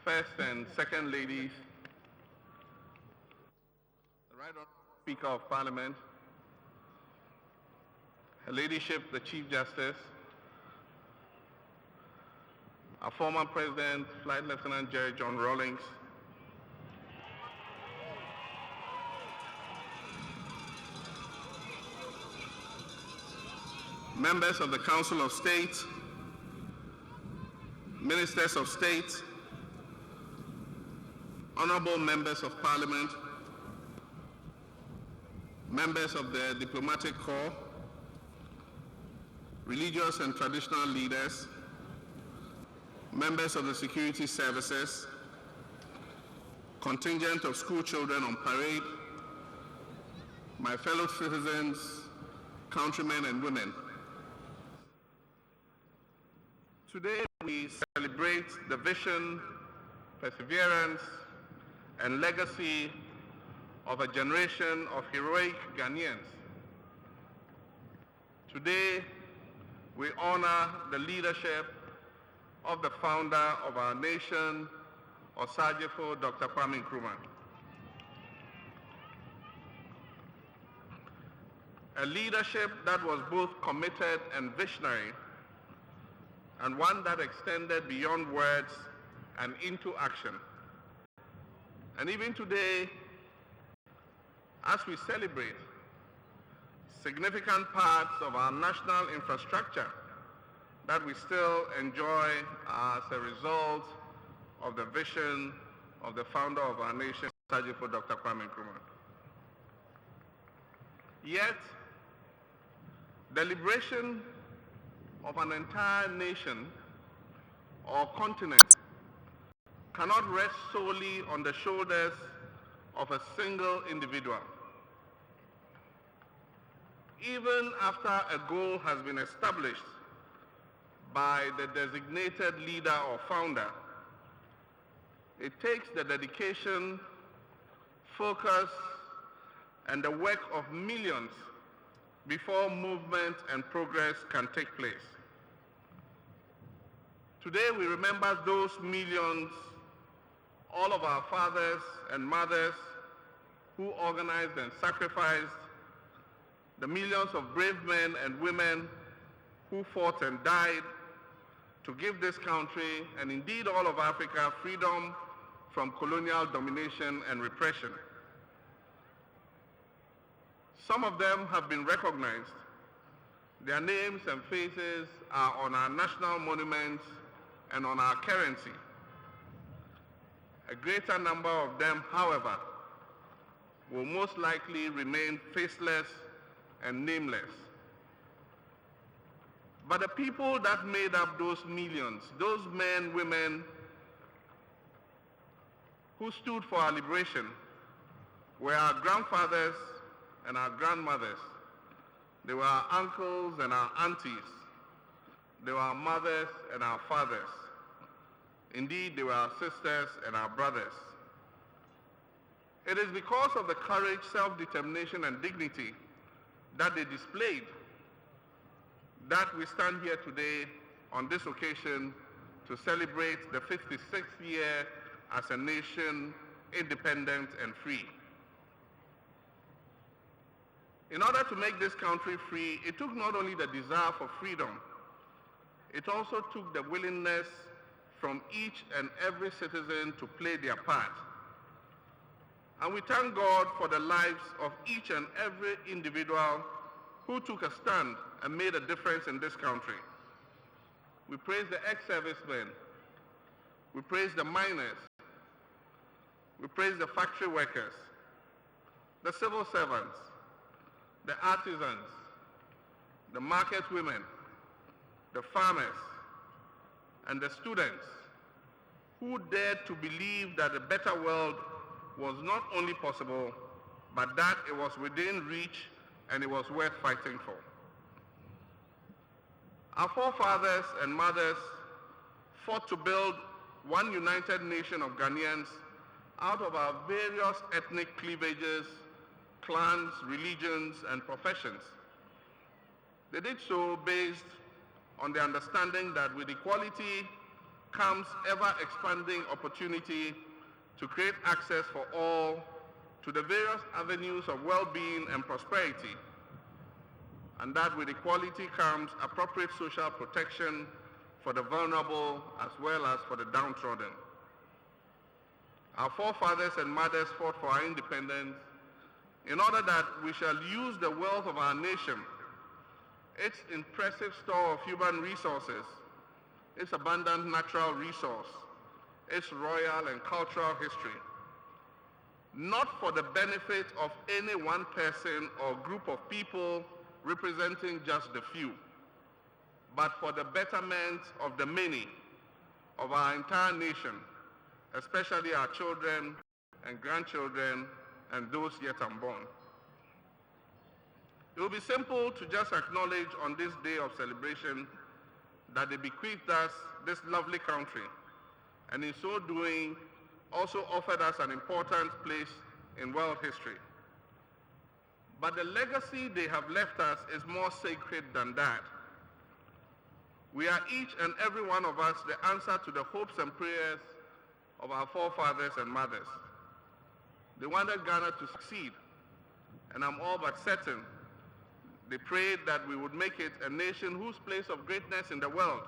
First and Second Ladies, the Right Honourable Speaker of Parliament, Her Ladyship, the Chief Justice, our former President, Flight Lieutenant Jerry John Rawlings, members of the Council of State, Ministers of State, honorable members of Parliament, members of the Diplomatic Corps, religious and traditional leaders, members of the security services, contingent of school children on parade, my fellow citizens, countrymen and women. Today we celebrate the vision, perseverance, and legacy of a generation of heroic Ghanaians. Today we honor the leadership of the founder of our nation, Osagyefo Dr. Kwame Nkrumah. A leadership that was both committed and visionary, and one that extended beyond words and into action. And even today, as we celebrate, significant parts of our national infrastructure that we still enjoy as a result of the vision of the founder of our nation, Osagyefo Dr. Kwame Nkrumah. Yet, the liberation of an entire nation or continent cannot rest solely on the shoulders of a single individual. Even after a goal has been established by the designated leader or founder, it takes the dedication, focus, and the work of millions before movement and progress can take place. Today we remember those millions, all of our fathers and mothers who organized and sacrificed, the millions of brave men and women who fought and died to give this country, and indeed all of Africa, freedom from colonial domination and repression. Some of them have been recognized. Their names and faces are on our national monuments and on our currency. A greater number of them, however, will most likely remain faceless and nameless. But the people that made up those millions, those men, women who stood for our liberation, were our grandfathers and our grandmothers. They were our uncles and our aunties. They were our mothers and our fathers. Indeed, they were our sisters and our brothers. It is because of the courage, self-determination, and dignity that they displayed that we stand here today on this occasion to celebrate the 56th year as a nation, independent and free. In order to make this country free, it took not only the desire for freedom, it also took the willingness from each and every citizen to play their part. And we thank God for the lives of each and every individual who took a stand and made a difference in this country. We praise the ex-servicemen. We praise the miners. We praise the factory workers, the civil servants, the artisans, the market women, the farmers, and the students who dared to believe that a better world was not only possible, but that it was within reach and it was worth fighting for. Our forefathers and mothers fought to build one united nation of Ghanaians out of our various ethnic cleavages, clans, religions, and professions. They did so based on the understanding that with equality, comes ever-expanding opportunity to create access for all to the various avenues of well-being and prosperity, and that with equality comes appropriate social protection for the vulnerable as well as for the downtrodden. Our forefathers and mothers fought for our independence in order that we shall use the wealth of our nation, its impressive store of human resources, its abundant natural resource, its royal and cultural history, not for the benefit of any one person or group of people representing just the few, but for the betterment of the many, of our entire nation, especially our children and grandchildren and those yet unborn. It will be simple to just acknowledge on this day of celebration that they bequeathed us this lovely country, and in so doing also offered us an important place in world history. But the legacy they have left us is more sacred than that. We are each and every one of us the answer to the hopes and prayers of our forefathers and mothers. They wanted Ghana to succeed, and I'm all but certain they prayed that we would make it a nation whose place of greatness in the world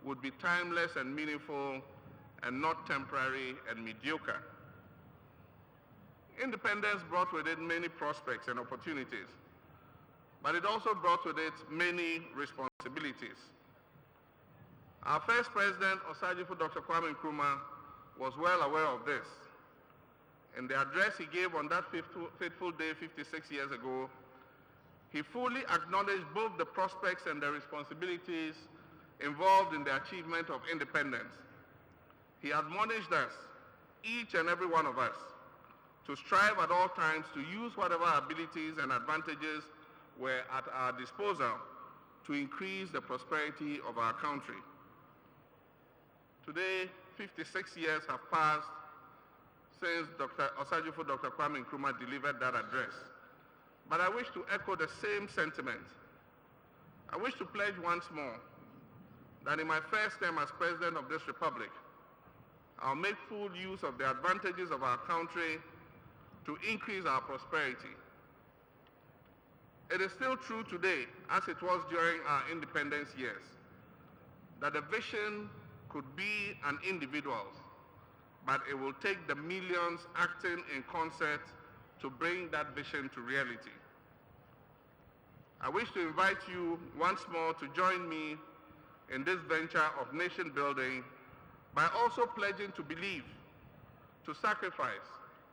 would be timeless and meaningful and not temporary and mediocre. Independence brought with it many prospects and opportunities, but it also brought with it many responsibilities. Our first president, Osagyefo Dr. Kwame Nkrumah, was well aware of this. In the address he gave on that fateful day 56 years ago, he fully acknowledged both the prospects and the responsibilities involved in the achievement of independence. He admonished us, each and every one of us, to strive at all times to use whatever abilities and advantages were at our disposal to increase the prosperity of our country. Today, 56 years have passed since Osagyefo Dr. Kwame Nkrumah delivered that address. But I wish to echo the same sentiment. I wish to pledge once more that in my first term as President of this Republic, I'll make full use of the advantages of our country to increase our prosperity. It is still true today, as it was during our independence years, that the vision could be an individual's, but it will take the millions acting in concert to bring that vision to reality. I wish to invite you once more to join me in this venture of nation building by also pledging to believe, to sacrifice,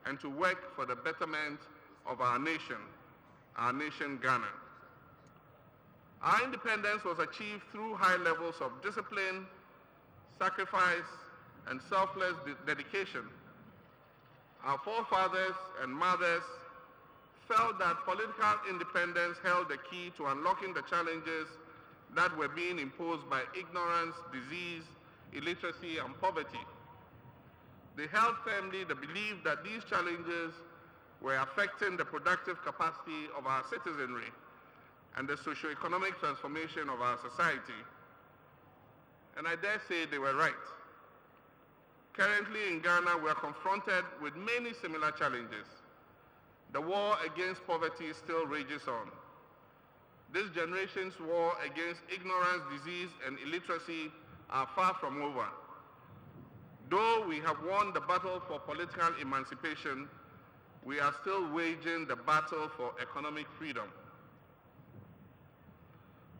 and to work for the betterment of our nation Ghana. Our independence was achieved through high levels of discipline, sacrifice, and selfless dedication. Our forefathers and mothers felt that political independence held the key to unlocking the challenges that were being imposed by ignorance, disease, illiteracy, and poverty. They held firmly the belief that these challenges were affecting the productive capacity of our citizenry and the socio-economic transformation of our society. And I dare say they were right. Currently in Ghana, we are confronted with many similar challenges. The war against poverty still rages on. This generation's war against ignorance, disease, and illiteracy are far from over. Though we have won the battle for political emancipation, we are still waging the battle for economic freedom.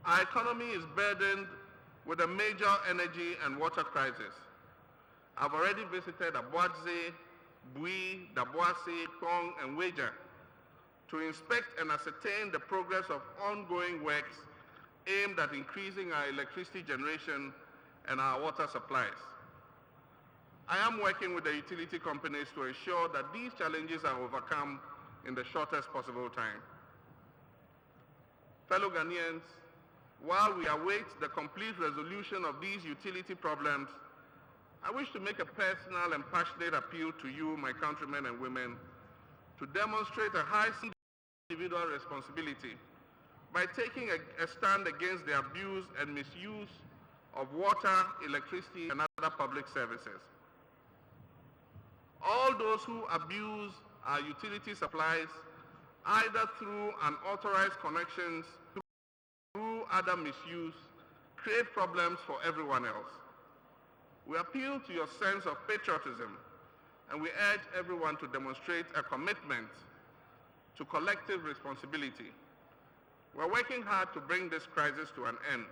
Our economy is burdened with a major energy and water crisis. I've already visited Abuadze, Bui, Daboase, Kong, and Weja to inspect and ascertain the progress of ongoing works aimed at increasing our electricity generation and our water supplies. I am working with the utility companies to ensure that these challenges are overcome in the shortest possible time. Fellow Ghanaians, while we await the complete resolution of these utility problems, I wish to make a personal and passionate appeal to you, my countrymen and women, to demonstrate a high individual responsibility by taking a stand against the abuse and misuse of water, electricity, and other public services. All those who abuse our utility supplies, either through unauthorized connections, through other misuse, create problems for everyone else. We appeal to your sense of patriotism, and we urge everyone to demonstrate a commitment to collective responsibility. We're working hard to bring this crisis to an end,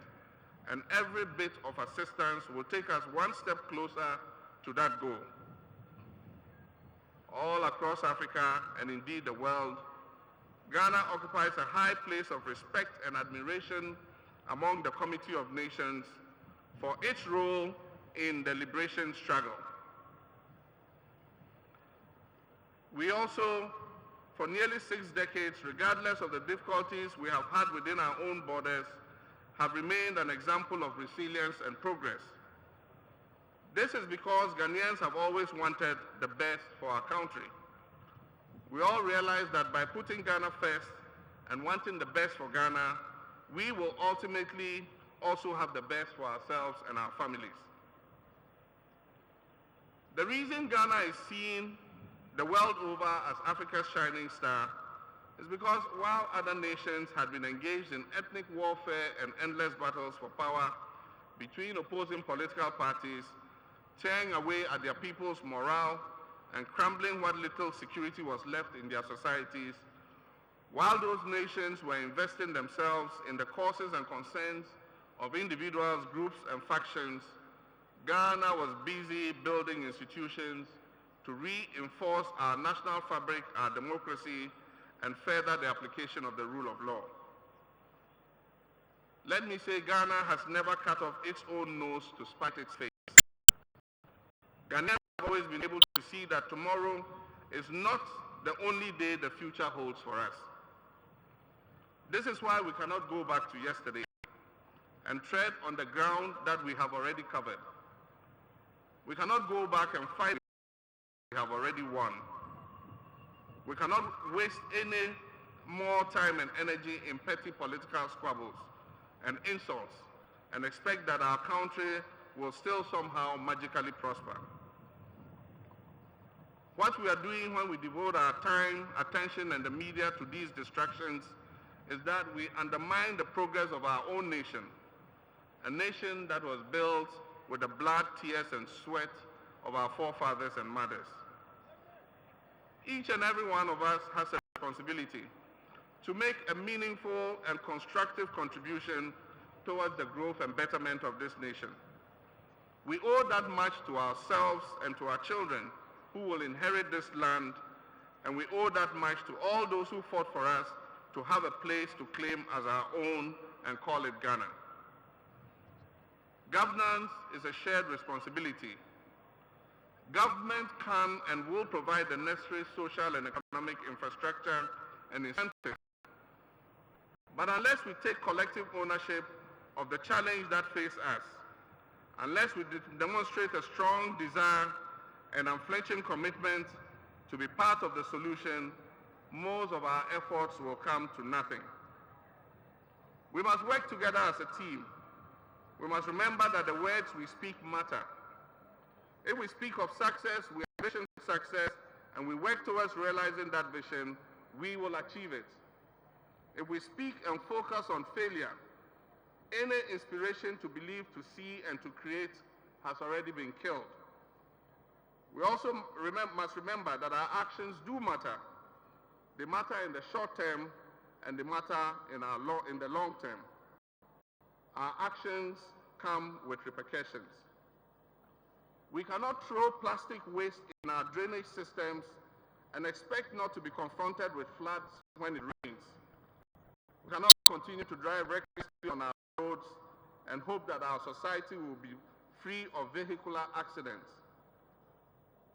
and every bit of assistance will take us one step closer to that goal. All across Africa, and indeed the world, Ghana occupies a high place of respect and admiration among the Committee of Nations for its role in the liberation struggle. We also, for nearly 6 decades, regardless of the difficulties we have had within our own borders, have remained an example of resilience and progress. This is because Ghanaians have always wanted the best for our country. We all realize that by putting Ghana first and wanting the best for Ghana, we will ultimately also have the best for ourselves and our families. The reason Ghana is seen the world over as Africa's shining star is because while other nations had been engaged in ethnic warfare and endless battles for power between opposing political parties, tearing away at their people's morale and crumbling what little security was left in their societies, while those nations were investing themselves in the causes and concerns of individuals, groups, and factions, Ghana was busy building institutions to reinforce our national fabric, our democracy, and further the application of the rule of law. Let me say, Ghana has never cut off its own nose to spite its face. Ghanaians have always been able to see that tomorrow is not the only day the future holds for us. This is why we cannot go back to yesterday and tread on the ground that we have already covered. We cannot go back and fight we have already won. We cannot waste any more time and energy in petty political squabbles and insults and expect that our country will still somehow magically prosper. What we are doing when we devote our time, attention, and the media to these distractions is that we undermine the progress of our own nation, a nation that was built with the blood, tears, and sweat of our forefathers and mothers. Each and every one of us has a responsibility to make a meaningful and constructive contribution towards the growth and betterment of this nation. We owe that much to ourselves and to our children who will inherit this land, and we owe that much to all those who fought for us to have a place to claim as our own and call it Ghana. Governance is a shared responsibility. Government can and will provide the necessary social and economic infrastructure and incentives. But unless we take collective ownership of the challenge that faces us, unless we demonstrate a strong desire and unflinching commitment to be part of the solution, most of our efforts will come to nothing. We must work together as a team. We must remember that the words we speak matter. If we speak of success, we envision success, and we work towards realizing that vision, we will achieve it. If we speak and focus on failure, any inspiration to believe, to see, and to create has already been killed. We also must remember that our actions do matter. They matter in the short term, and they matter in the long term. Our actions come with repercussions. We cannot throw plastic waste in our drainage systems and expect not to be confronted with floods when it rains. We cannot continue to drive recklessly on our roads and hope that our society will be free of vehicular accidents.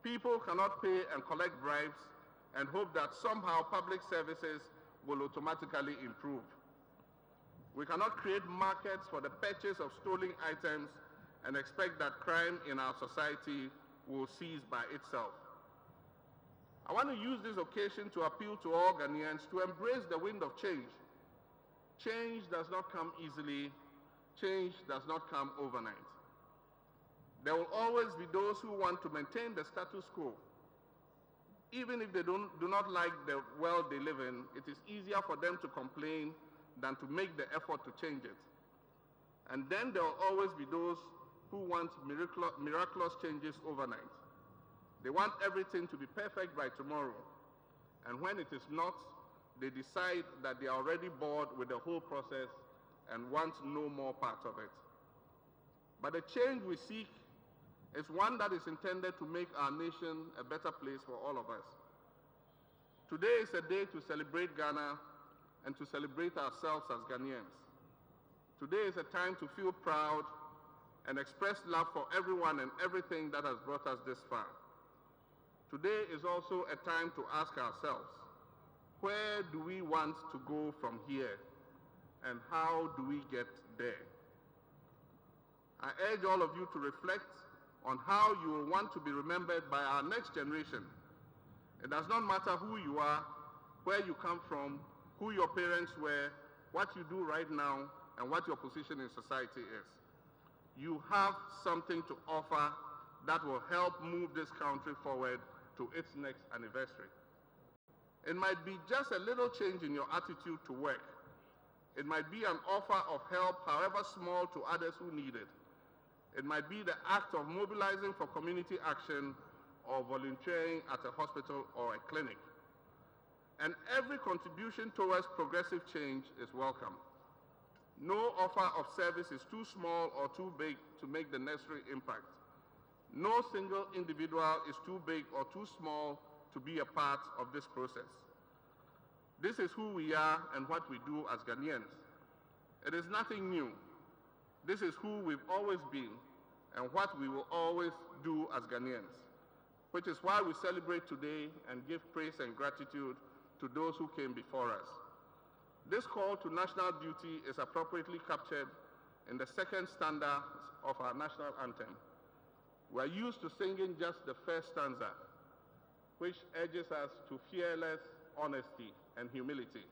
People cannot pay and collect bribes and hope that somehow public services will automatically improve. We cannot create markets for the purchase of stolen items and expect that crime in our society will cease by itself. I want to use this occasion to appeal to all Ghanaians to embrace the wind of change. Change does not come easily. change does not come overnight. There will always be those who want to maintain the status quo. Even if they do not like the world they live in, it is easier for them to complain than to make the effort to change it. And then there will always be those who want miraculous changes overnight. They want everything to be perfect by tomorrow. And when it is not, they decide that they are already bored with the whole process and want no more part of it. But the change we seek is one that is intended to make our nation a better place for all of us. Today is a day to celebrate Ghana and to celebrate ourselves as Ghanaians. Today is a time to feel proud and express love for everyone and everything that has brought us this far. Today is also a time to ask ourselves, where do we want to go from here, and how do we get there? I urge all of you to reflect on how you will want to be remembered by our next generation. It does not matter who you are, where you come from, who your parents were, what you do right now, and what your position in society is. You have something to offer that will help move this country forward to its next anniversary. It might be just a little change in your attitude to work. It might be an offer of help, however small, to others who need it. It might be the act of mobilizing for community action or volunteering at a hospital or a clinic. And every contribution towards progressive change is welcome. No offer of service is too small or too big to make the necessary impact. No single individual is too big or too small to be a part of this process. This is who we are and what we do as Ghanaians. It is nothing new. This is who we've always been and what we will always do as Ghanaians, which is why we celebrate today and give praise and gratitude to those who came before us. This call to national duty is appropriately captured in the second stanza of our national anthem. We are used to singing just the first stanza, which urges us to fearless honesty and humility.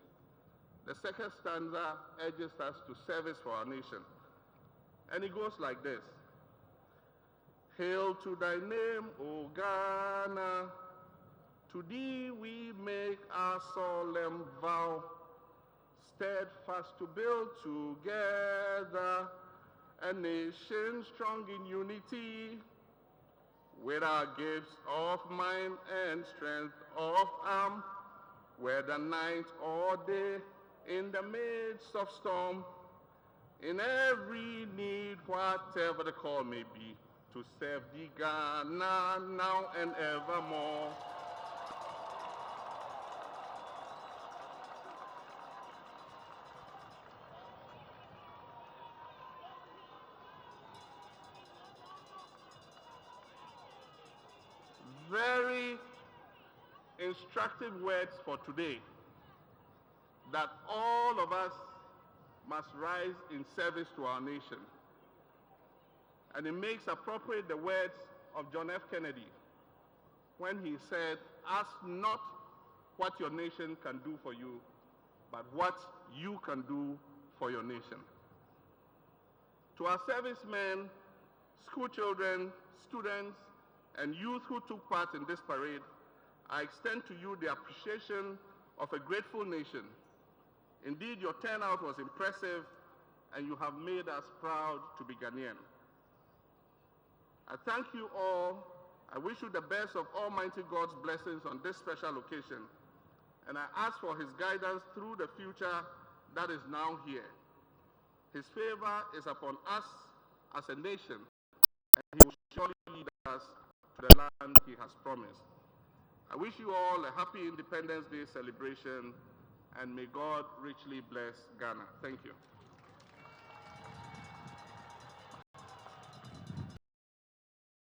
The second stanza urges us to service for our nation. And it goes like this. Hail to thy name, O Ghana. To thee we make our solemn vow, steadfast to build together a nation strong in unity, with our gifts of mind and strength of arm, whether night or day, in the midst of storm, in every need, whatever the call may be, to serve thee, Ghana, now and evermore. Very instructive words for today, that all of us must rise in service to our nation. And it makes appropriate the words of John F. Kennedy when he said, ask not what your nation can do for you, but what you can do for your nation. To our servicemen, school children, students, and youth who took part in this parade, I extend to you the appreciation of a grateful nation. Indeed, your turnout was impressive, and you have made us proud to be Ghanaian. I thank you all. I wish you the best of Almighty God's blessings on this special occasion, and I ask for His guidance through the future that is now here. His favor is upon us as a nation, and He will surely lead us to the land He has promised. I wish you all a happy Independence Day celebration, and may God richly bless Ghana. Thank you.